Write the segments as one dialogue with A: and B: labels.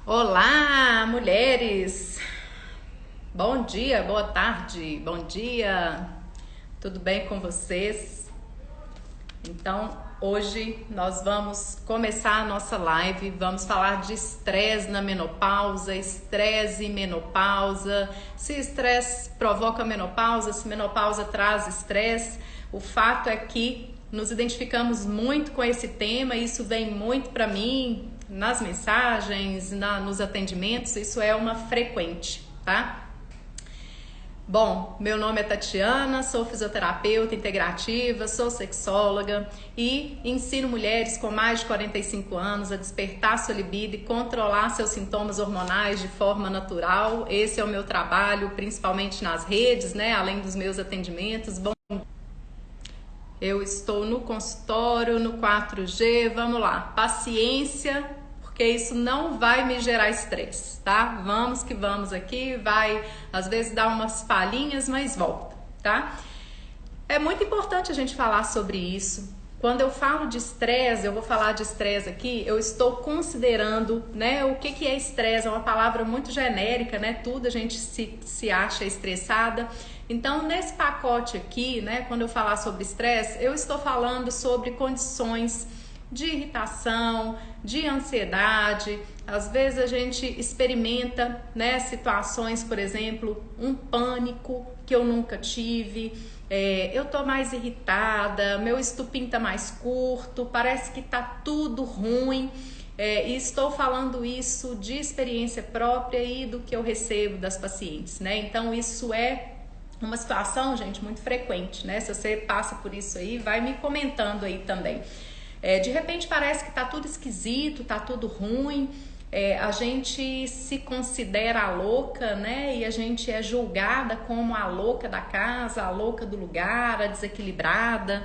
A: Olá, mulheres! Bom dia, boa tarde, bom dia! Tudo bem com vocês? Então, hoje nós vamos começar a nossa live. Vamos falar de estresse na menopausa, estresse e menopausa. Se estresse provoca menopausa, se menopausa traz estresse. O fato é que nos identificamos muito com esse tema, isso vem muito para mim nas mensagens, nos atendimentos, isso é uma frequente, tá? Bom, meu nome é Tatiana, sou fisioterapeuta integrativa, sou sexóloga e ensino mulheres com mais de 45 anos a despertar sua libido e controlar seus sintomas hormonais de forma natural. Esse é o meu trabalho, principalmente nas redes, né? Além dos meus atendimentos. Bom, eu estou no consultório, no 4G, vamos lá, paciência, porque isso não vai me gerar estresse, tá? Vamos que vamos aqui, vai às vezes dar umas palhinhas, mas volta, tá? É muito importante a gente falar sobre isso. Quando eu falo de estresse, eu vou falar de estresse aqui, eu estou considerando, né, o que é estresse, é uma palavra muito genérica, né, tudo a gente se acha estressada. Então, nesse pacote aqui, né, quando eu falar sobre estresse, eu estou falando sobre condições de irritação, de ansiedade. Às vezes a gente experimenta, né, situações, por exemplo, um pânico que eu nunca tive. Eu tô mais irritada, meu estupim tá mais curto, parece que tá tudo ruim. E estou falando isso de experiência própria e do que eu recebo das pacientes, né? Então isso é uma situação, gente, muito frequente, né? Se você passa por isso aí, vai me comentando aí também. De repente parece que tá tudo esquisito, tá tudo ruim, a gente se considera a louca, né? E a gente é julgada como a louca da casa, a louca do lugar, a desequilibrada.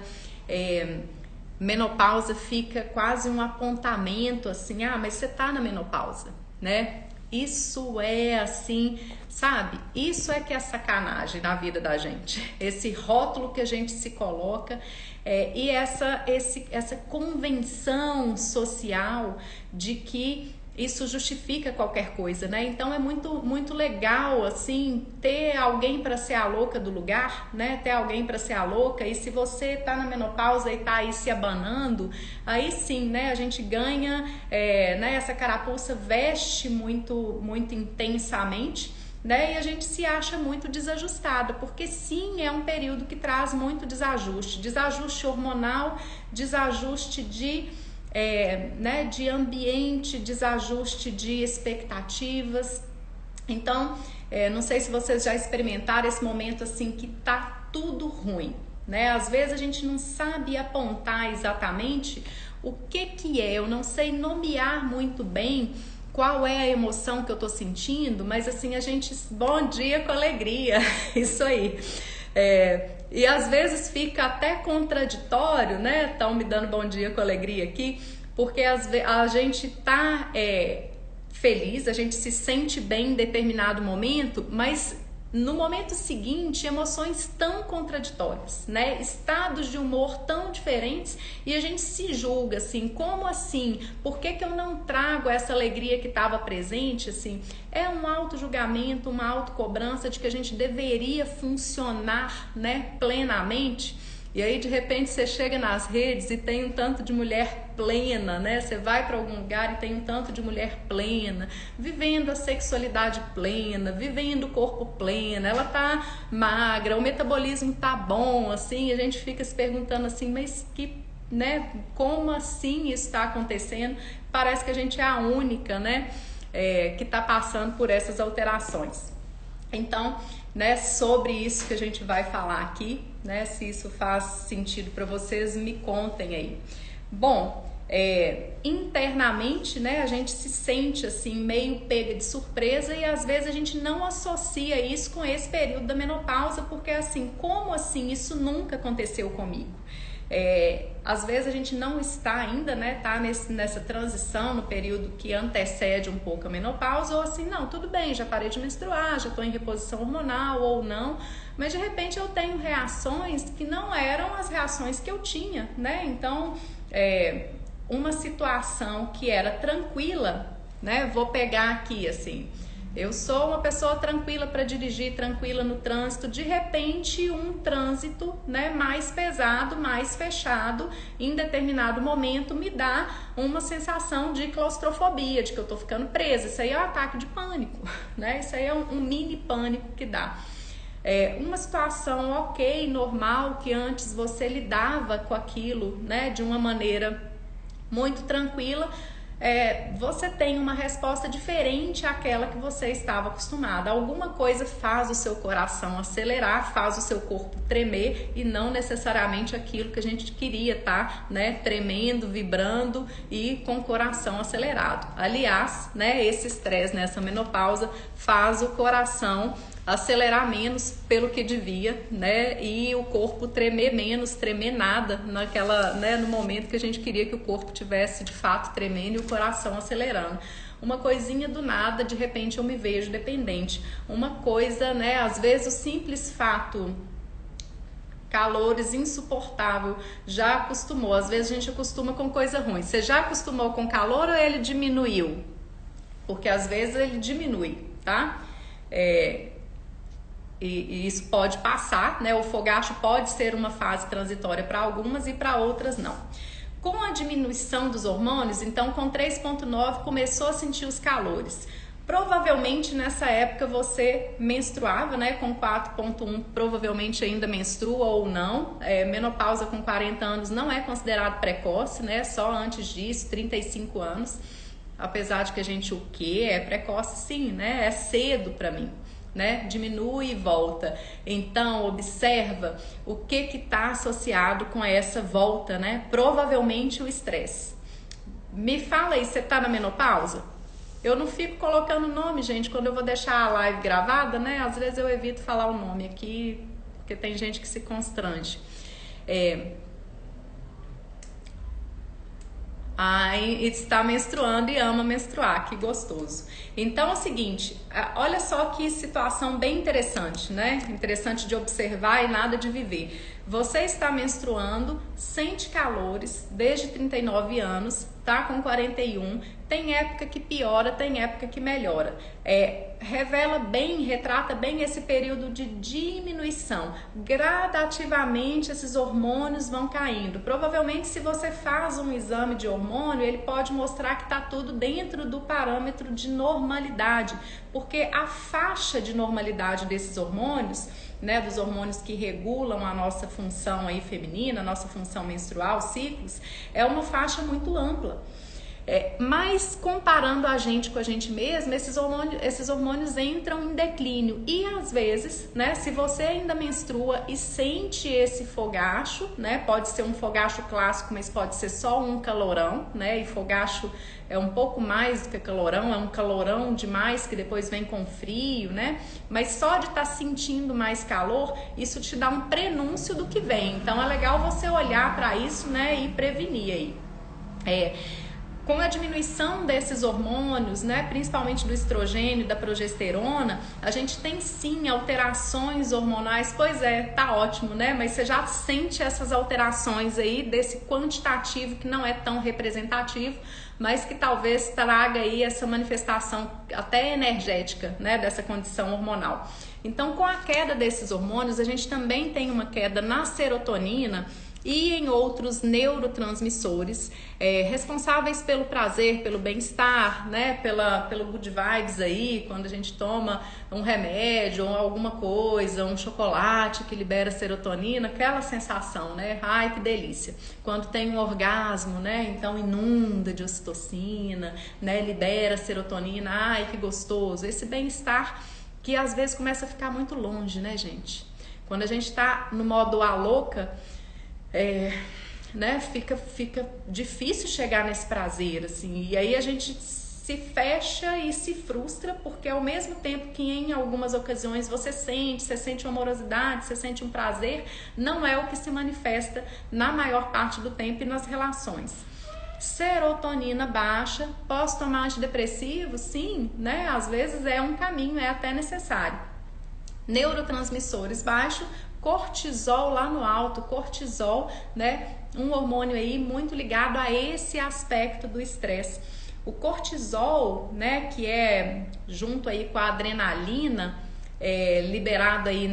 A: Menopausa fica quase um apontamento assim, mas você tá na menopausa, né? Isso é assim, sabe? Isso é que é sacanagem na vida da gente. Esse rótulo que a gente se coloca e essa convenção social de que isso justifica qualquer coisa, né? Então é muito legal assim ter alguém para ser a louca do lugar, né? Ter alguém para ser a louca. E se você tá na menopausa e tá aí se abanando, aí sim, né? A gente ganha, né? Essa carapuça veste muito intensamente, né? E a gente se acha muito desajustada, porque sim, é um período que traz muito desajuste hormonal, desajuste né, de ambiente, desajuste de expectativas. Então, não sei se vocês já experimentaram esse momento assim que tá tudo ruim, né? Às vezes a gente não sabe apontar exatamente o que é, eu não sei nomear muito bem qual é a emoção que eu tô sentindo, mas assim, bom dia com alegria, isso aí. E às vezes fica até contraditório, né? Estão me dando bom dia com alegria aqui, porque a gente tá feliz, a gente se sente bem em determinado momento, mas no momento seguinte, emoções tão contraditórias, né? Estados de humor tão diferentes e a gente se julga assim, como assim? Por que eu não trago essa alegria que estava presente? Assim, é um auto-julgamento, uma autocobrança de que a gente deveria funcionar, né, plenamente. E aí, de repente, você chega nas redes e tem um tanto de mulher plena, né? Você vai para algum lugar e tem um tanto de mulher plena, vivendo a sexualidade plena, vivendo o corpo pleno, ela tá magra, o metabolismo tá bom, assim, a gente fica se perguntando assim, mas né? Como assim isso está acontecendo? Parece que a gente é a única, né? Que tá passando por essas alterações. Então, né, sobre isso que a gente vai falar aqui, né, se isso faz sentido para vocês, me contem aí. Bom, internamente, né, a gente se sente assim meio pega de surpresa e às vezes a gente não associa isso com esse período da menopausa, porque assim, como assim? Isso nunca aconteceu comigo. Às vezes a gente não está ainda, né, tá nessa transição no período que antecede um pouco a menopausa, ou assim, não, tudo bem, já parei de menstruar, já estou em reposição hormonal ou não, mas de repente eu tenho reações que não eram as reações que eu tinha, né? Então, uma situação que era tranquila né? Vou pegar aqui assim. Eu sou uma pessoa tranquila para dirigir, tranquila no trânsito. De repente, um trânsito, né, mais pesado, mais fechado, em determinado momento, me dá uma sensação de claustrofobia, de que eu tô ficando presa. Isso aí é um ataque de pânico, né? Isso aí é um mini pânico que dá. Uma situação ok, normal, que antes você lidava com aquilo, né, de uma maneira muito tranquila, você tem uma resposta diferente àquela que você estava acostumada. Alguma coisa faz o seu coração acelerar, faz o seu corpo tremer e não necessariamente aquilo que a gente queria estar, né, tremendo, vibrando e com o coração acelerado. Aliás, né, esse estresse nessa menopausa faz o coração acelerar menos pelo que devia, né? E o corpo tremer menos, tremer nada naquela, né, no momento que a gente queria que o corpo tivesse de fato tremendo e o coração acelerando. Uma coisinha do nada, de repente eu me vejo dependente. Uma coisa, né, às vezes o simples fato, calores insuportável, já acostumou. Às vezes a gente acostuma com coisa ruim. Você já acostumou com calor ou ele diminuiu? Porque às vezes ele diminui, tá? E isso pode passar, né? O fogacho pode ser uma fase transitória para algumas e para outras não. Com a diminuição dos hormônios, então com 3,9 começou a sentir os calores. Provavelmente nessa época você menstruava, né? Com 4,1 provavelmente ainda menstrua ou não. Menopausa com 40 anos não é considerado precoce, né? Só antes disso, 35 anos. Apesar de que a gente é precoce sim, né? É cedo para mim. Né? Diminui e volta. Então, observa o que está associado com essa volta, né? Provavelmente o estresse. Me fala aí, você está na menopausa? Eu não fico colocando nome, gente, quando eu vou deixar a live gravada, né? Às vezes eu evito falar o nome aqui, porque tem gente que se constrange. Está menstruando e ama menstruar, que gostoso. Então é o seguinte, olha só que situação bem interessante, né? Interessante de observar e nada de viver. Você está menstruando, sente calores desde 39 anos, tá com 41, tem época que piora, tem época que melhora. Revela bem, retrata bem esse período de diminuição. Gradativamente esses hormônios vão caindo. Provavelmente se você faz um exame de hormônio, ele pode mostrar que está tudo dentro do parâmetro de normalidade, porque a faixa de normalidade desses hormônios, né, dos hormônios que regulam a nossa função aí feminina, a nossa função menstrual, ciclos, é uma faixa muito ampla. Mas comparando a gente com a gente mesma, esses hormônios entram em declínio e às vezes, né, se você ainda menstrua e sente esse fogacho, né, pode ser um fogacho clássico, mas pode ser só um calorão, né, e fogacho é um pouco mais do que calorão, é um calorão demais que depois vem com frio, né, mas só de estar sentindo mais calor, isso te dá um prenúncio do que vem, então é legal você olhar para isso, né, e prevenir aí. Com a diminuição desses hormônios, né, principalmente do estrogênio e da progesterona, a gente tem sim alterações hormonais. Pois tá ótimo, né? Mas você já sente essas alterações aí desse quantitativo que não é tão representativo, mas que talvez traga aí essa manifestação até energética, né, dessa condição hormonal. Então, com a queda desses hormônios, a gente também tem uma queda na serotonina e em outros neurotransmissores responsáveis pelo prazer, pelo bem-estar, né, pelo good vibes aí, quando a gente toma um remédio ou alguma coisa, um chocolate que libera serotonina, aquela sensação, né, ai que delícia. Quando tem um orgasmo, né, então inunda de ocitocina, né, libera serotonina, ai que gostoso. Esse bem-estar que às vezes começa a ficar muito longe, né, gente? Quando a gente tá no modo a louca, né, fica difícil chegar nesse prazer, assim, e aí a gente se fecha e se frustra, porque ao mesmo tempo que em algumas ocasiões você sente uma amorosidade, você sente um prazer, não é o que se manifesta na maior parte do tempo e nas relações. Serotonina baixa, posso tomar antidepressivo? Sim, né, às vezes é um caminho, é até necessário. Neurotransmissores baixos, cortisol lá no alto, cortisol, né, um hormônio aí muito ligado a esse aspecto do estresse. O cortisol, né, que é junto aí com a adrenalina, liberado aí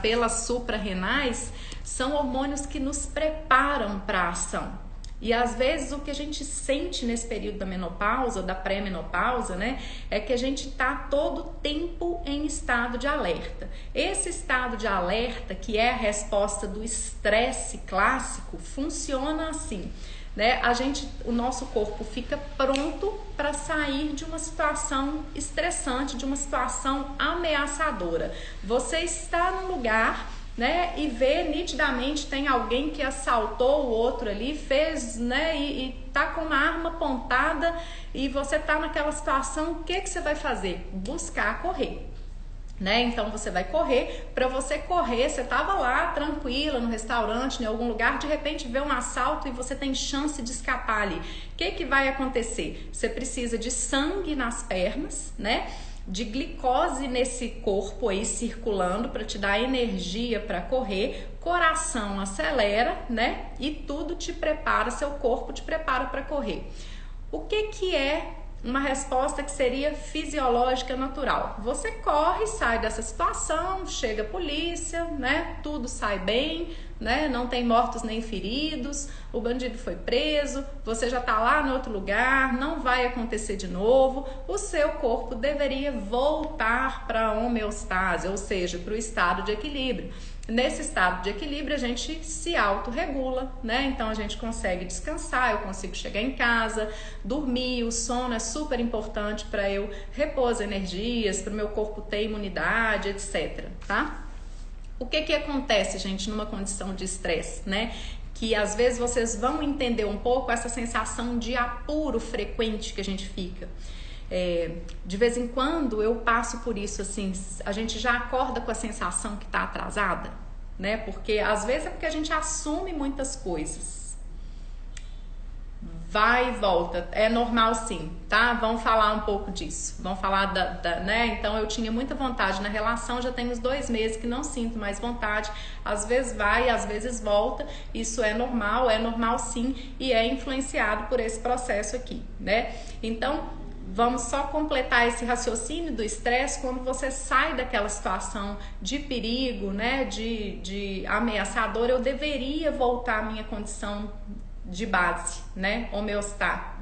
A: pelas suprarrenais, são hormônios que nos preparam para a ação. E às vezes o que a gente sente nesse período da menopausa, da pré-menopausa, né, é que a gente tá todo tempo em estado de alerta. Esse estado de alerta, que é a resposta do estresse clássico, funciona assim, né? O nosso corpo fica pronto para sair de uma situação estressante, de uma situação ameaçadora. Você está num lugar, né, e vê nitidamente tem alguém que assaltou o outro ali, fez, né, e tá com uma arma apontada e você tá naquela situação, o que você vai fazer? Buscar correr, né? Então você vai correr. Para você correr, você tava lá tranquila no restaurante, em algum lugar, de repente vê um assalto e você tem chance de escapar ali. O que vai acontecer? Você precisa de sangue nas pernas, né? De glicose nesse corpo aí circulando para te dar energia para correr, coração acelera, né? E tudo te prepara, seu corpo te prepara para correr. O que é uma resposta que seria fisiológica natural? Você corre, sai dessa situação, chega a polícia, né? Tudo sai bem, né? Não tem mortos nem feridos, o bandido foi preso, você já tá lá no outro lugar, não vai acontecer de novo. O seu corpo deveria voltar para a homeostase, ou seja, para o estado de equilíbrio. Nesse estado de equilíbrio a gente se autorregula, né? Então a gente consegue descansar, eu consigo chegar em casa, dormir, o sono é super importante para eu repor as energias, para o meu corpo ter imunidade, etc, tá? O que acontece, gente, numa condição de estresse, né? Que às vezes vocês vão entender um pouco essa sensação de apuro frequente que a gente fica. De vez em quando eu passo por isso, assim, a gente já acorda com a sensação que tá atrasada, né? Porque às vezes é porque a gente assume muitas coisas. Vai e volta, é normal sim, tá? Vamos falar um pouco disso, vamos falar né? Então eu tinha muita vontade na relação, já tem uns 2 meses que não sinto mais vontade, às vezes vai, às vezes volta, isso é normal sim, e é influenciado por esse processo aqui, né? Então, vamos só completar esse raciocínio do estresse. Quando você sai daquela situação de perigo, né, de ameaçador, eu deveria voltar à minha condição de base, né,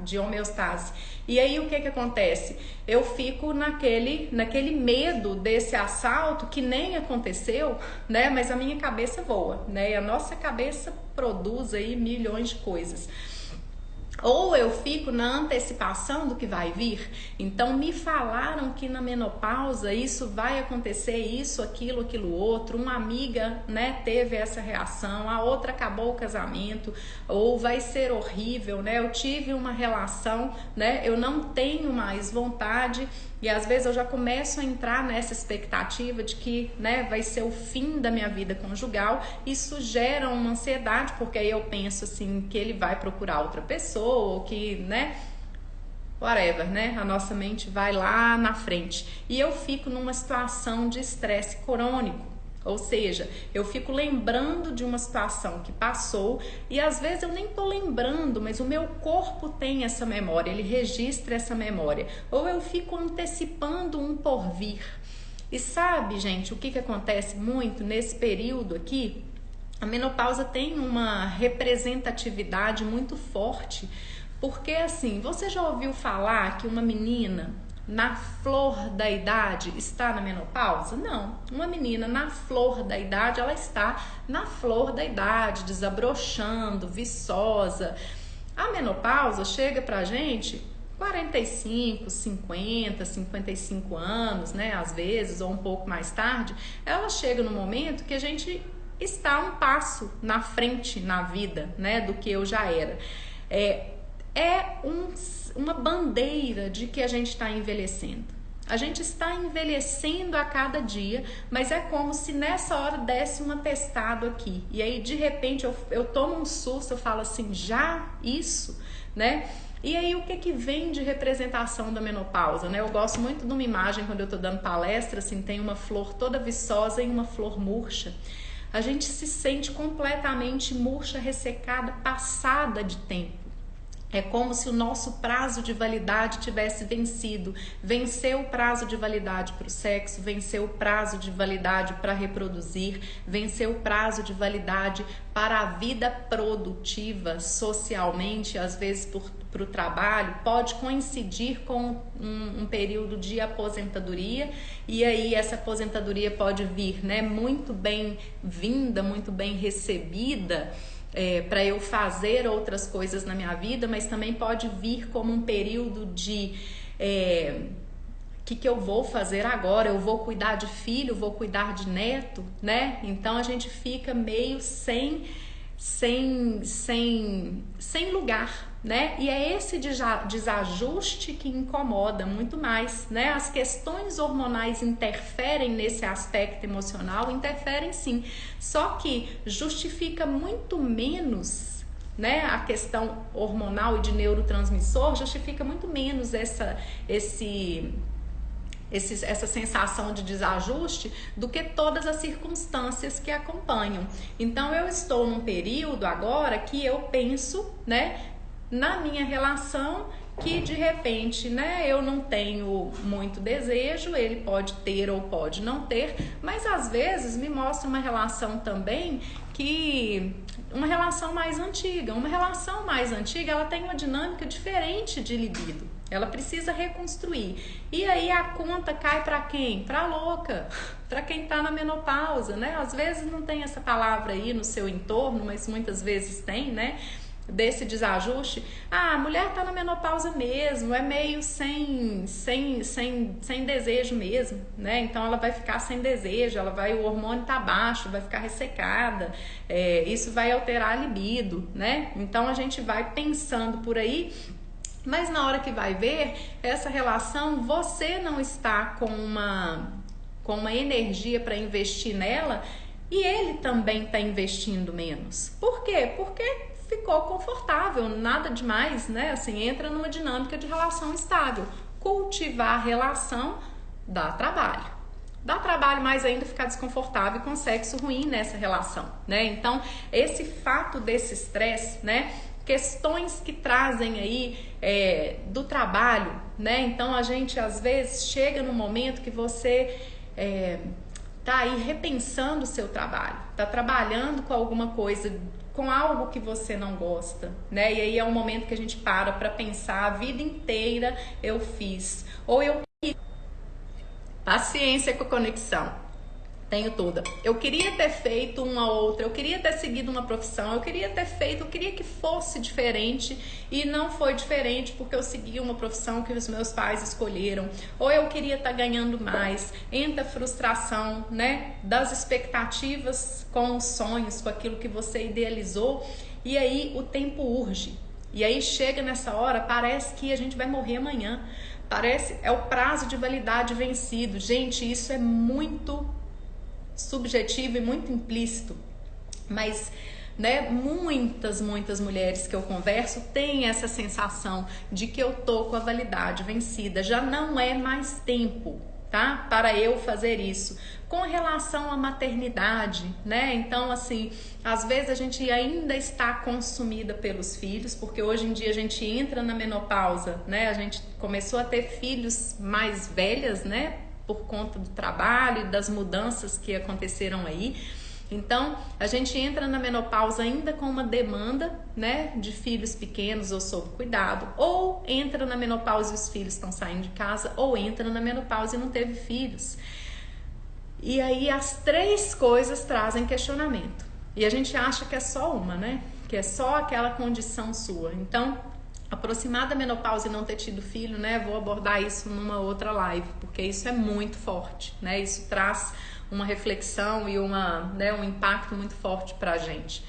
A: de homeostase. E aí o que acontece? Eu fico naquele medo desse assalto que nem aconteceu, né, mas a minha cabeça voa, né, e a nossa cabeça produz aí milhões de coisas. Ou eu fico na antecipação do que vai vir. Então me falaram que na menopausa isso vai acontecer, isso, aquilo outro. Uma amiga, né, teve essa reação, a outra acabou o casamento, ou vai ser horrível, né? Eu tive uma relação, né? Eu não tenho mais vontade. E às vezes eu já começo a entrar nessa expectativa de que, né, vai ser o fim da minha vida conjugal. Isso gera uma ansiedade, porque aí eu penso assim, que ele vai procurar outra pessoa, ou que, né, whatever, né, a nossa mente vai lá na frente. E eu fico numa situação de estresse crônico. Ou seja, eu fico lembrando de uma situação que passou e às vezes eu nem tô lembrando, mas o meu corpo tem essa memória, ele registra essa memória. Ou eu fico antecipando um porvir. E sabe, gente, o que acontece muito nesse período aqui? A menopausa tem uma representatividade muito forte, porque assim, você já ouviu falar que uma menina na flor da idade está na menopausa? Não. Uma menina na flor da idade, ela está na flor da idade, desabrochando, viçosa. A menopausa chega pra gente 45, 50, 55 anos, né? Às vezes, ou um pouco mais tarde, ela chega no momento que a gente está um passo na frente na vida, né? Do que eu já era. Uma bandeira de que a gente está envelhecendo. A gente está envelhecendo a cada dia, mas é como se nessa hora desse um atestado aqui. E aí, de repente, eu tomo um susto, eu falo assim, já isso, né? E aí, o que vem de representação da menopausa, né? Eu gosto muito de uma imagem, quando eu tô dando palestra, assim, tem uma flor toda viçosa e uma flor murcha. A gente se sente completamente murcha, ressecada, passada de tempo. É como se o nosso prazo de validade tivesse vencido. Venceu o prazo de validade para o sexo, venceu o prazo de validade para reproduzir, venceu o prazo de validade para a vida produtiva socialmente, às vezes para o trabalho, pode coincidir com um período de aposentadoria, e aí essa aposentadoria pode vir, né, muito bem vinda, muito bem recebida, para eu fazer outras coisas na minha vida, mas também pode vir como um período de que eu vou fazer agora? Eu vou cuidar de filho, vou cuidar de neto, né? Então a gente fica meio sem lugar, né? E é esse desajuste que incomoda muito mais, né? As questões hormonais interferem nesse aspecto emocional, interferem sim, só que justifica muito menos, né? A questão hormonal e de neurotransmissor justifica muito menos essa sensação de desajuste do que todas as circunstâncias que acompanham. Então eu estou num período agora que eu penso, né, na minha relação, que de repente, né, eu não tenho muito desejo, ele pode ter ou pode não ter, mas às vezes me mostra uma relação também uma relação mais antiga. Uma relação mais antiga, ela tem uma dinâmica diferente de libido. Ela precisa reconstruir. E aí a conta cai para quem? Para louca, para quem tá na menopausa, né? Às vezes não tem essa palavra aí no seu entorno, mas muitas vezes tem, né? Desse desajuste. Ah, a mulher tá na menopausa mesmo, é meio sem desejo mesmo, né? Então ela vai ficar sem desejo, o hormônio tá baixo, vai ficar ressecada, isso vai alterar a libido, né? Então a gente vai pensando por aí, mas na hora que vai ver, essa relação, você não está com uma energia para investir nela, e ele também está investindo menos. Por quê? Porque ficou confortável, nada demais, né? Assim, entra numa dinâmica de relação estável. Cultivar a relação dá trabalho. Dá trabalho mais ainda ficar desconfortável e com sexo ruim nessa relação, né? Então, esse fato desse estresse, né? Questões que trazem aí do trabalho, né? Então a gente às vezes chega num momento que você tá aí repensando o seu trabalho, tá trabalhando com alguma coisa, com algo que você não gosta, né? E aí é um momento que a gente para pensar, a vida inteira eu fiz, ou eu paciência com a conexão. Tenho toda. Eu queria ter feito uma outra, eu queria ter seguido uma profissão, eu queria que fosse diferente, e não foi diferente porque eu segui uma profissão que os meus pais escolheram, ou eu queria estar ganhando mais. Entra a frustração, né, das expectativas com os sonhos, com aquilo que você idealizou, e aí o tempo urge. E aí chega nessa hora, parece que a gente vai morrer amanhã. É o prazo de validade vencido. Gente, isso é muito subjetivo e muito implícito, mas, né, muitas mulheres que eu converso têm essa sensação de que eu tô com a validade vencida, já não é mais tempo, tá, para eu fazer isso. Com relação à maternidade, né, então assim, às vezes a gente ainda está consumida pelos filhos, porque hoje em dia a gente entra na menopausa, né, a gente começou a ter filhos mais velhas, né, por conta do trabalho e das mudanças que aconteceram aí. Então, a gente entra na menopausa ainda com uma demanda, né, de filhos pequenos ou sob cuidado, ou entra na menopausa e os filhos estão saindo de casa, ou entra na menopausa e não teve filhos. E aí as três coisas trazem questionamento. E a gente acha que é só uma, né? Que é só aquela condição sua. Então, aproximar da menopausa e não ter tido filho, né? Vou abordar isso numa outra live, porque isso é muito forte, né? Isso traz uma reflexão e um impacto muito forte pra gente.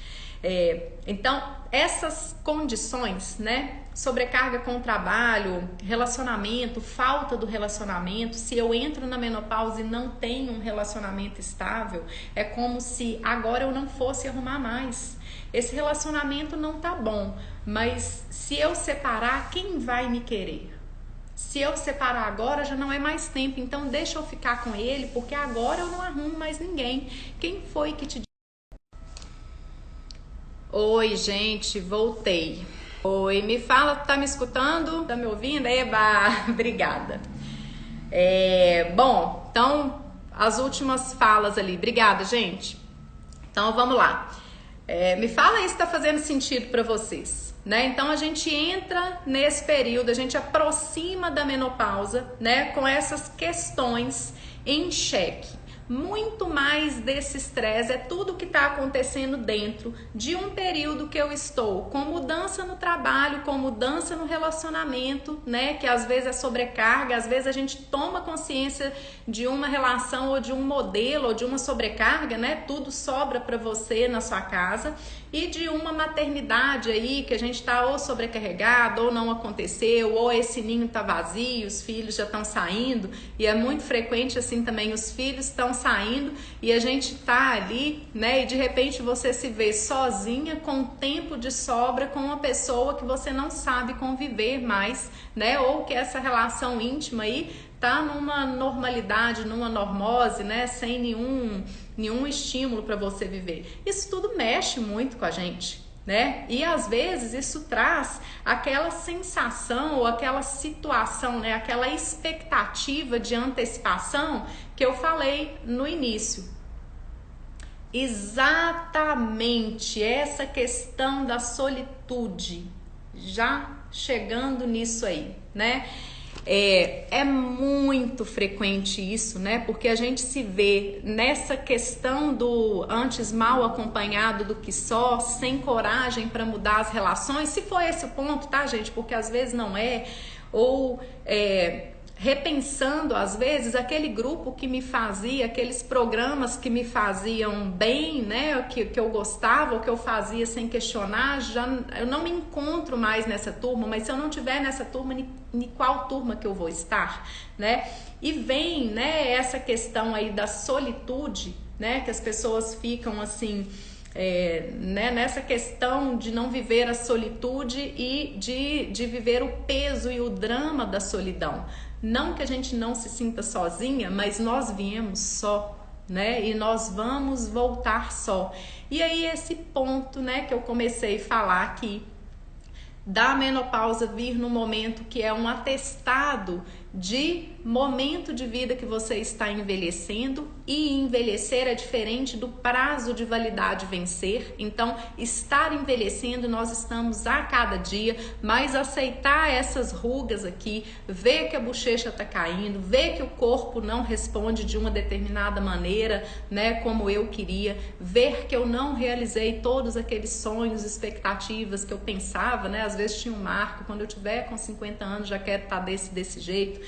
A: Então, essas condições, né? Sobrecarga com o trabalho, relacionamento, falta do relacionamento. Se eu entro na menopausa e não tenho um relacionamento estável, é como se agora eu não fosse arrumar mais. Esse relacionamento não tá bom, mas se eu separar, quem vai me querer? Se eu separar agora, já não é mais tempo, então deixa eu ficar com ele, porque agora eu não arrumo mais ninguém. Quem foi que te... Oi, gente, voltei. Oi, me fala, tá me escutando? Tá me ouvindo? Eba, obrigada. Bom, então, as últimas falas ali. Obrigada, gente. Então, vamos lá. Me fala aí se tá fazendo sentido para vocês, né? Então, a gente entra nesse período, a gente aproxima da menopausa, né? Com essas questões em xeque. Muito mais desse estresse é tudo que está acontecendo dentro de um período que eu estou com mudança no trabalho, com mudança no relacionamento, né? Que às vezes é sobrecarga, às vezes a gente toma consciência de uma relação ou de um modelo ou de uma sobrecarga, né? Tudo sobra para você na sua casa. E de uma maternidade aí que a gente tá ou sobrecarregado ou não aconteceu, ou esse ninho tá vazio, os filhos já estão saindo, e é muito frequente assim também, os filhos estão saindo e a gente tá ali, né? E de repente você se vê sozinha com tempo de sobra com uma pessoa que você não sabe conviver mais, né? Ou que essa relação íntima aí tá numa normalidade, numa normose, né? Sem nenhum estímulo para você viver. Isso tudo mexe muito com a gente, né? E às vezes isso traz aquela sensação ou aquela situação, né? Aquela expectativa de antecipação que eu falei no início. Exatamente essa questão da solitude, já chegando nisso aí, né? É muito frequente isso, né? Porque a gente se vê nessa questão do antes mal acompanhado do que só, sem coragem para mudar as relações, se for esse o ponto, tá, gente? Porque às vezes não é, ou repensando às vezes aquele grupo que me fazia, aqueles programas que me faziam bem, né, que eu gostava, ou que eu fazia sem questionar, eu não me encontro mais nessa turma, mas se eu não tiver nessa turma, em qual turma que eu vou estar, né? E vem, né, essa questão aí da solitude, né, que as pessoas ficam assim, né, nessa questão de não viver a solitude e de viver o peso e o drama da solidão. Não que a gente não se sinta sozinha, mas nós viemos só, né? E nós vamos voltar só. E aí esse ponto, né, que eu comecei a falar aqui, da menopausa vir no momento que é um atestado de momento de vida que você está envelhecendo, e envelhecer é diferente do prazo de validade vencer. Então, estar envelhecendo, nós estamos a cada dia, mas aceitar essas rugas aqui, ver que a bochecha está caindo, ver que o corpo não responde de uma determinada maneira, né, como eu queria, ver que eu não realizei todos aqueles sonhos, expectativas que eu pensava, né, às vezes tinha um marco, quando eu tiver com 50 anos já quero estar desse jeito.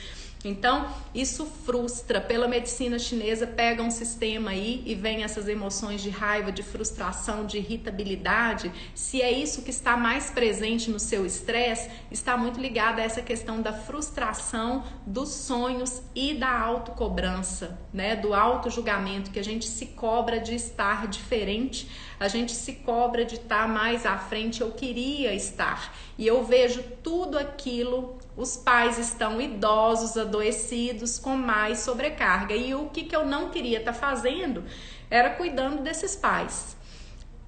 A: Então, isso frustra. Pela medicina chinesa, pega um sistema aí e vem essas emoções de raiva, de frustração, de irritabilidade. Se é isso que está mais presente no seu estresse, está muito ligado a essa questão da frustração, dos sonhos e da autocobrança, né? Do autojulgamento, que a gente se cobra de estar diferente, a gente se cobra de estar mais à frente. Eu queria estar. E eu vejo tudo aquilo, os pais estão idosos, adoecidos, com mais sobrecarga. E o que eu não queria estar fazendo era cuidando desses pais.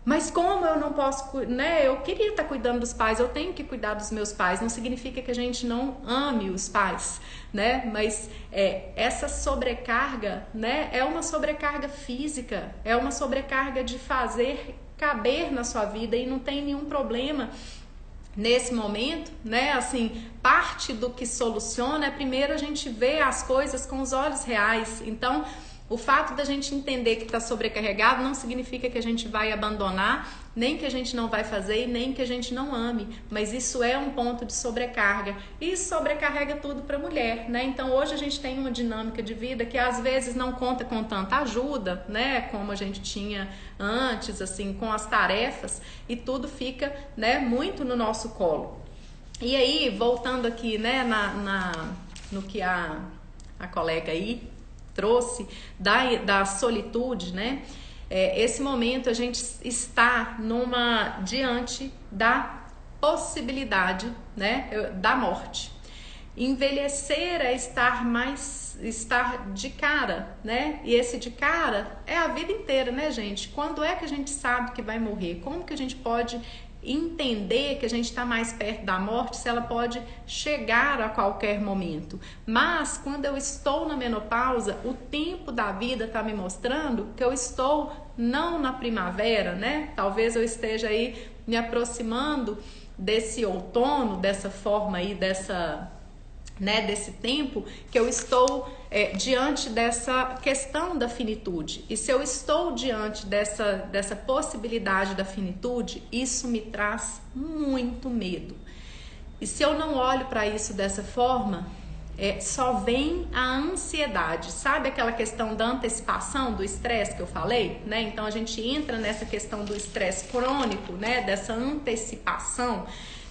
A: Mas como eu não posso, né? Eu queria estar cuidando dos pais, eu tenho que cuidar dos meus pais. Não significa que a gente não ame os pais, né? Mas essa sobrecarga, né? É uma sobrecarga física, é uma sobrecarga de fazer caber na sua vida, e não tem nenhum problema nesse momento, né? Assim, parte do que soluciona é primeiro a gente ver as coisas com os olhos reais. Então, o fato da gente entender que está sobrecarregado não significa que a gente vai abandonar, nem que a gente não vai fazer e nem que a gente não ame, mas isso é um ponto de sobrecarga, e sobrecarrega tudo para a mulher, né? Então hoje a gente tem uma dinâmica de vida que às vezes não conta com tanta ajuda, né, como a gente tinha antes, assim, com as tarefas, e tudo fica, né, muito no nosso colo. E aí, voltando aqui, né, no que a colega aí trouxe da solitude, né? Esse momento a gente está diante da possibilidade, né, da morte. Envelhecer é estar de cara, né? E esse de cara é a vida inteira, né, gente? Quando é que a gente sabe que vai morrer? Como que a gente pode entender que a gente está mais perto da morte, se ela pode chegar a qualquer momento. Mas quando eu estou na menopausa, o tempo da vida está me mostrando que eu estou não na primavera, né? Talvez eu esteja aí me aproximando desse outono, dessa forma aí, desse tempo que eu estou diante dessa questão da finitude. E se eu estou diante dessa possibilidade da finitude, isso me traz muito medo. E se eu não olho para isso dessa forma, só vem a ansiedade. Sabe aquela questão da antecipação do estresse que eu falei, né? Então a gente entra nessa questão do estresse crônico, né? Dessa antecipação,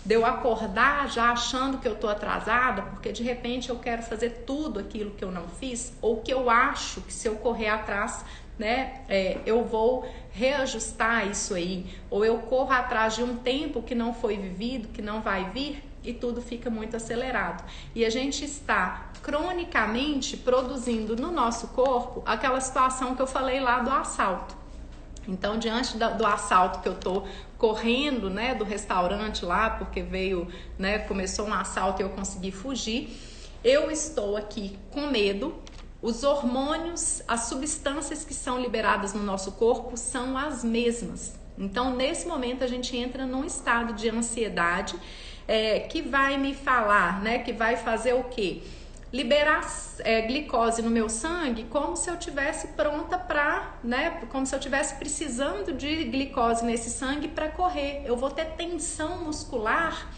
A: de eu acordar já achando que eu tô atrasada, porque de repente eu quero fazer tudo aquilo que eu não fiz, ou que eu acho que se eu correr atrás, né, eu vou reajustar isso aí, ou eu corro atrás de um tempo que não foi vivido, que não vai vir, e tudo fica muito acelerado. E a gente está cronicamente produzindo no nosso corpo aquela situação que eu falei lá do assalto. Então, diante do assalto que eu tô correndo, né, do restaurante lá, porque veio, né, começou um assalto e eu consegui fugir, eu estou aqui com medo. Os hormônios, as substâncias que são liberadas no nosso corpo são as mesmas. Então, nesse momento, a gente entra num estado de ansiedade que vai me falar, né, que vai fazer o quê? Liberar glicose no meu sangue como se eu tivesse pronta para, né, como se eu tivesse precisando de glicose nesse sangue para correr. Eu vou ter tensão muscular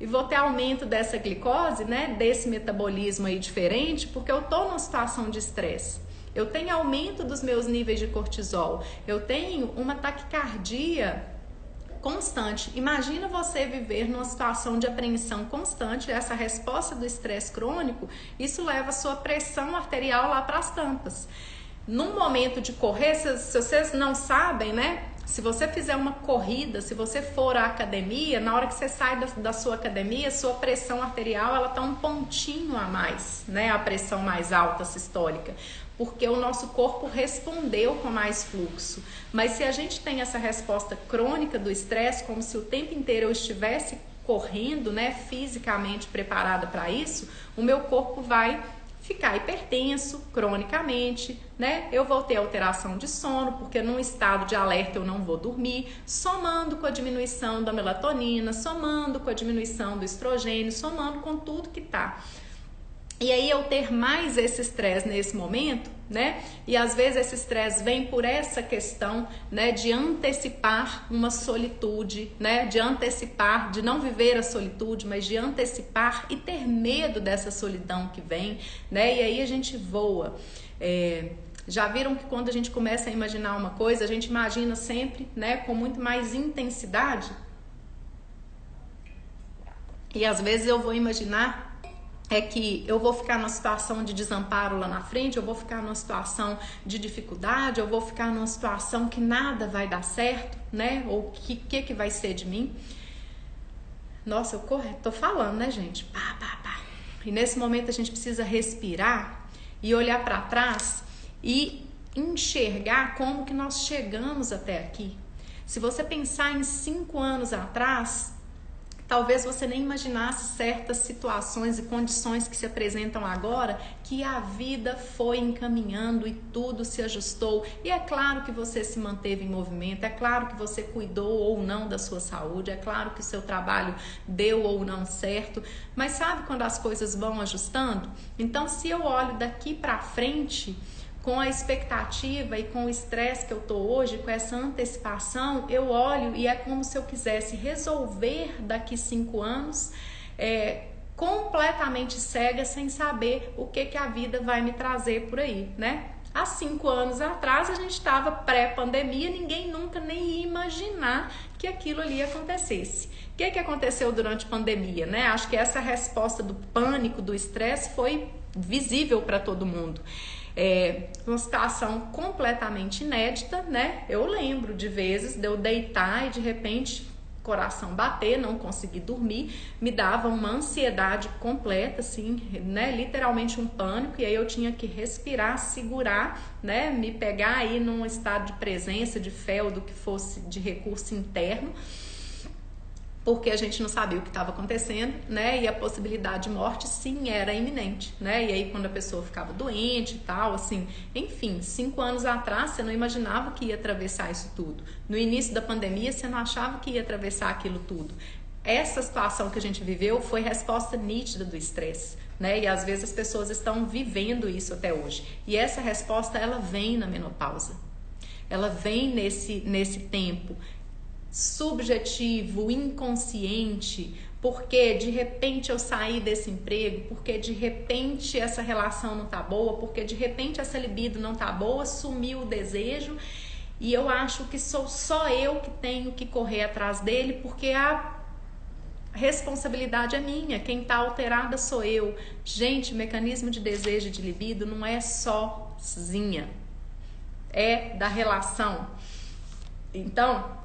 A: e vou ter aumento dessa glicose, né, desse metabolismo aí diferente, porque eu tô numa situação de estresse. Eu tenho aumento dos meus níveis de cortisol, eu tenho uma taquicardia constante. Imagina você viver numa situação de apreensão constante, essa resposta do estresse crônico, isso leva a sua pressão arterial lá para as tampas. Num momento de correr, se vocês não sabem, né? Se você fizer uma corrida, se você for à academia, na hora que você sai da sua academia, sua pressão arterial ela tá um pontinho a mais, né? A pressão mais alta sistólica, porque o nosso corpo respondeu com mais fluxo. Mas se a gente tem essa resposta crônica do estresse, como se o tempo inteiro eu estivesse correndo, né, fisicamente preparada para isso, o meu corpo vai ficar hipertenso cronicamente, né? Eu vou ter alteração de sono, porque num estado de alerta eu não vou dormir, somando com a diminuição da melatonina, somando com a diminuição do estrogênio, somando com tudo que tá. E aí eu ter mais esse estresse nesse momento, né? E às vezes esse estresse vem por essa questão, né, de antecipar uma solitude, né? De antecipar, de não viver a solitude, mas de antecipar e ter medo dessa solidão que vem, né? E aí a gente voa. Já viram que quando a gente começa a imaginar uma coisa, a gente imagina sempre, né, com muito mais intensidade? E às vezes eu vou imaginar que eu vou ficar numa situação de desamparo lá na frente, eu vou ficar numa situação de dificuldade, eu vou ficar numa situação que nada vai dar certo, né? Ou que vai ser de mim? Nossa, eu tô falando, né, gente? Pá, pá, pá. E nesse momento a gente precisa respirar e olhar para trás e enxergar como que nós chegamos até aqui. Se você pensar em 5 anos atrás, talvez você nem imaginasse certas situações e condições que se apresentam agora, que a vida foi encaminhando e tudo se ajustou. E é claro que você se manteve em movimento, é claro que você cuidou ou não da sua saúde, é claro que o seu trabalho deu ou não certo, mas sabe quando as coisas vão ajustando? Então, se eu olho daqui para frente, com a expectativa e com o estresse que eu tô hoje, com essa antecipação, eu olho e é como se eu quisesse resolver daqui 5 anos, completamente cega, sem saber o que a vida vai me trazer por aí, né? Há 5 anos atrás a gente estava pré-pandemia, ninguém nunca nem ia imaginar que aquilo ali acontecesse. O que aconteceu durante a pandemia, né? Acho que essa resposta do pânico, do estresse foi visível para todo mundo. Uma situação completamente inédita, né? Eu lembro de vezes de eu deitar e de repente coração bater, não conseguir dormir, me dava uma ansiedade completa, assim, né? Literalmente um pânico, e aí eu tinha que respirar, segurar, né? Me pegar aí num estado de presença, de fé ou do que fosse de recurso interno. porque a gente não sabia o que estava acontecendo, né? E a possibilidade de morte, sim, era iminente, né? E aí, quando a pessoa ficava doente e tal, assim, enfim, 5 anos atrás, você não imaginava que ia atravessar isso tudo. No início da pandemia, você não achava que ia atravessar aquilo tudo. Essa situação que a gente viveu foi resposta nítida do estresse, né? E às vezes as pessoas estão vivendo isso até hoje. E essa resposta, ela vem na menopausa. Ela vem nesse tempo subjetivo, inconsciente, porque de repente eu saí desse emprego, porque de repente essa relação não tá boa, porque de repente essa libido não tá boa, sumiu o desejo e eu acho que sou só eu que tenho que correr atrás dele, porque a responsabilidade é minha, quem tá alterada sou eu. Gente, mecanismo de desejo e de libido não é sozinha, é da relação. Então,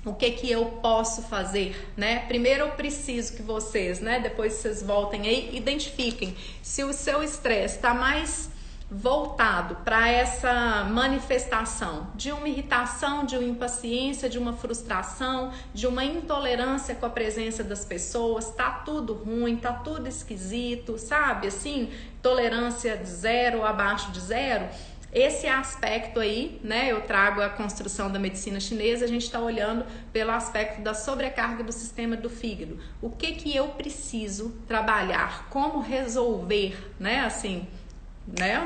A: o que eu posso fazer, né? Primeiro eu preciso que vocês, né, depois vocês voltem aí, identifiquem se o seu estresse está mais voltado para essa manifestação de uma irritação, de uma impaciência, de uma frustração, de uma intolerância com a presença das pessoas, tá tudo ruim, tá tudo esquisito, sabe? Assim, tolerância de 0 abaixo de 0. Esse aspecto aí, né, eu trago a construção da medicina chinesa, a gente está olhando pelo aspecto da sobrecarga do sistema do fígado. O que eu preciso trabalhar? Como resolver, né, assim, né,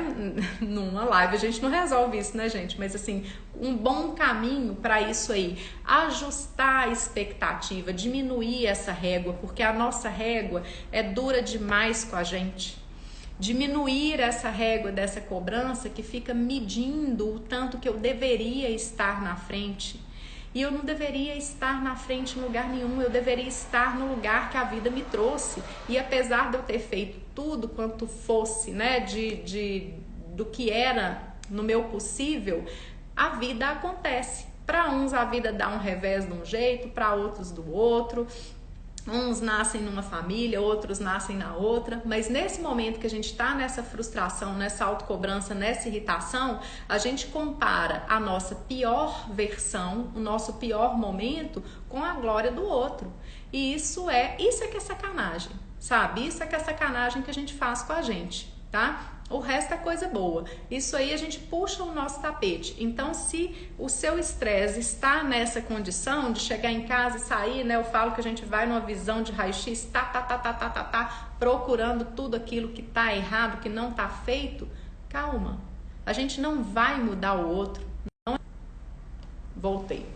A: numa live a gente não resolve isso, né, gente, mas assim, um bom caminho para isso aí, ajustar a expectativa, diminuir essa régua, porque a nossa régua é dura demais com a gente. Diminuir essa régua dessa cobrança que fica medindo o tanto que eu deveria estar na frente. E eu não deveria estar na frente em lugar nenhum, eu deveria estar no lugar que a vida me trouxe. E apesar de eu ter feito tudo quanto fosse, né, do que era no meu possível, a vida acontece. Para uns a vida dá um revés de um jeito, para outros do outro. Uns nascem numa família, outros nascem na outra, mas nesse momento que a gente está nessa frustração, nessa autocobrança, nessa irritação, a gente compara a nossa pior versão, o nosso pior momento com a glória do outro. E isso é que é sacanagem, sabe? Isso é que é sacanagem que a gente faz com a gente, tá? O resto é coisa boa. Isso aí a gente puxa o nosso tapete. Então, se o seu estresse está nessa condição de chegar em casa e sair, né? Eu falo que a gente vai numa visão de raio-x, procurando tudo aquilo que tá errado, que não tá feito. Calma. A gente não vai mudar o outro. Voltei.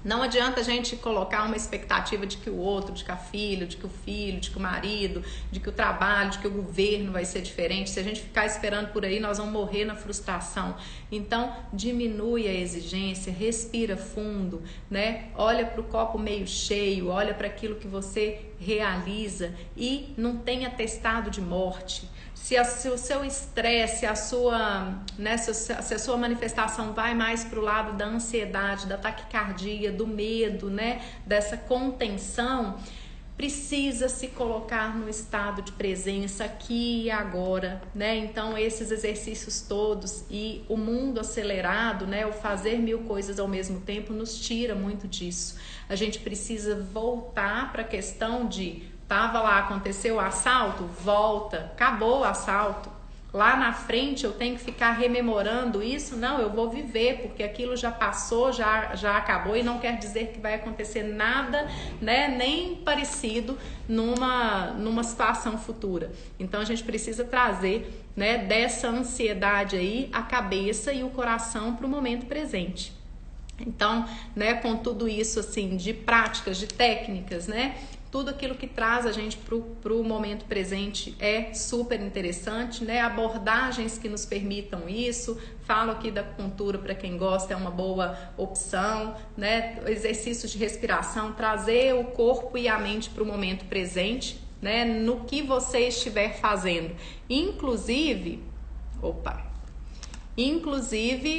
A: Não adianta a gente colocar uma expectativa de que o outro, de que a filha, de que o filho, de que o marido, de que o trabalho, de que o governo vai ser diferente. Se a gente ficar esperando por aí, nós vamos morrer na frustração. Então, diminui a exigência, respira fundo, né? Olha para o copo meio cheio, olha para aquilo que você realiza e não tenha atestado de morte. Se o seu estresse, se a sua manifestação vai mais para o lado da ansiedade, da taquicardia, do medo, né, dessa contenção, precisa se colocar no estado de presença aqui e agora, né? Então esses exercícios todos e o mundo acelerado, né, o fazer 1000 coisas ao mesmo tempo nos tira muito disso. A gente precisa voltar para a questão de tava lá, aconteceu o assalto, volta, acabou o assalto. Lá na frente eu tenho que ficar rememorando isso? Não, eu vou viver, porque aquilo já passou, já acabou e não quer dizer que vai acontecer nada, né, nem parecido numa situação futura. Então a gente precisa trazer, né, dessa ansiedade aí a cabeça e o coração para o momento presente. Então, né, com tudo isso assim de práticas, de técnicas, né, tudo aquilo que traz a gente pro momento presente é super interessante, né? Abordagens que nos permitam isso. Falo aqui da acupuntura para quem gosta, é uma boa opção, né? Exercícios de respiração, trazer o corpo e a mente para o momento presente, né? No que você estiver fazendo. Inclusive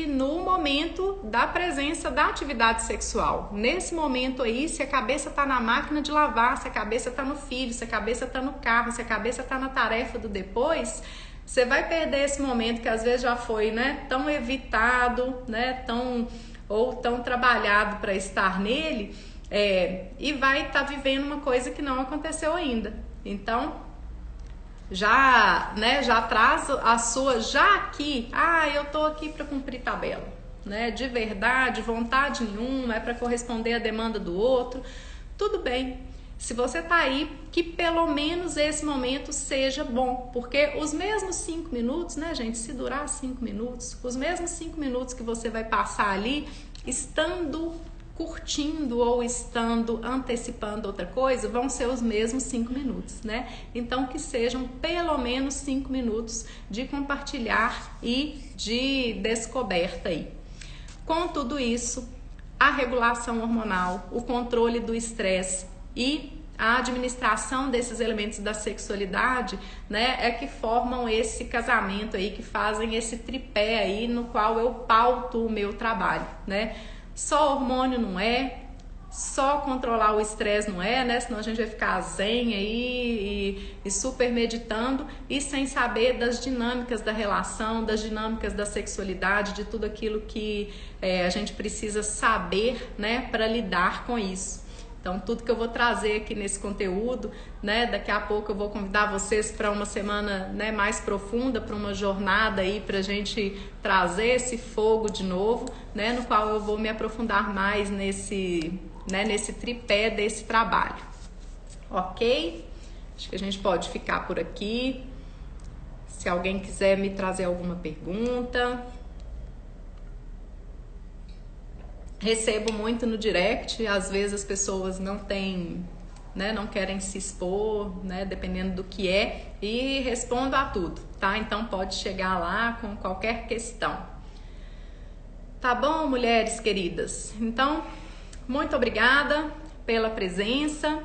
A: no momento da presença da atividade sexual. Nesse momento aí, se a cabeça tá na máquina de lavar, se a cabeça tá no filho, se a cabeça tá no carro, se a cabeça tá na tarefa do depois, você vai perder esse momento que às vezes já foi, né, tão evitado, né, tão trabalhado para estar nele, e vai estar vivendo uma coisa que não aconteceu ainda. Então, já traz a sua, já aqui, eu tô aqui para cumprir tabela, né? De verdade, vontade nenhuma, é para corresponder à demanda do outro, tudo bem. Se você tá aí, que pelo menos esse momento seja bom, porque os mesmos 5 minutos, né, gente, se durar 5 minutos, os mesmos 5 minutos que você vai passar ali, estando curtindo ou estando antecipando outra coisa, vão ser os mesmos 5 minutos, né? Então, que sejam pelo menos 5 minutos de compartilhar e de descoberta aí. Com tudo isso, a regulação hormonal, o controle do estresse e a administração desses elementos da sexualidade, né, é que formam esse casamento aí, que fazem esse tripé aí no qual eu pauto o meu trabalho, né? Só hormônio não é, só controlar o estresse não é, né? Senão a gente vai ficar zen aí e super meditando e sem saber das dinâmicas da relação, das dinâmicas da sexualidade, de tudo aquilo que a gente precisa saber, né, para lidar com isso. Então, tudo que eu vou trazer aqui nesse conteúdo, né, daqui a pouco eu vou convidar vocês para uma semana, né, mais profunda, para uma jornada aí, para a gente trazer esse fogo de novo, né, no qual eu vou me aprofundar mais nesse tripé desse trabalho. Ok? Acho que a gente pode ficar por aqui. Se alguém quiser me trazer alguma pergunta... Recebo muito no direct, às vezes as pessoas não têm, né, não querem se expor, né, dependendo do que é, e respondo a tudo, tá? Então pode chegar lá com qualquer questão. Tá bom, mulheres queridas? Então, muito obrigada pela presença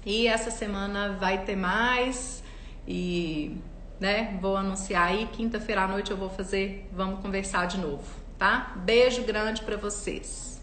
A: e essa semana vai ter mais e, né, vou anunciar aí, quinta-feira à noite vamos conversar de novo. Tá? Beijo grande para vocês.